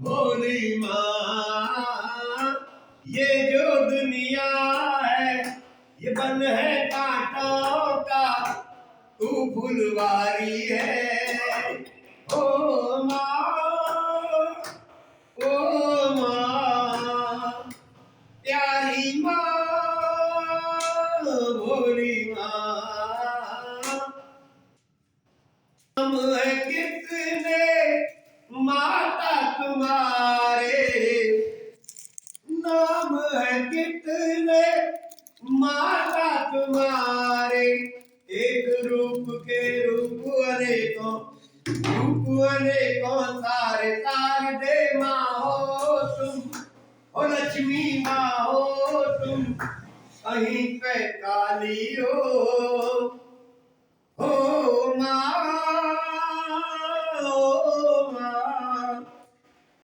भोली माँ, ये जो दुनिया है ये बन है कांटों का, तू फुलवारी है। ओ माँ, ओ माँ, प्यारी माँ, भोली माँ। हम है कितने माता तुम्हारे, नाम है कितने माता तुम्हारे, एक रूप के रूप अनेकों, रूप अनेकों सारे तार दे माँ हो तुम, ओ लक्ष्मी माँ हो तुम, कहीं पे काली हो माँ।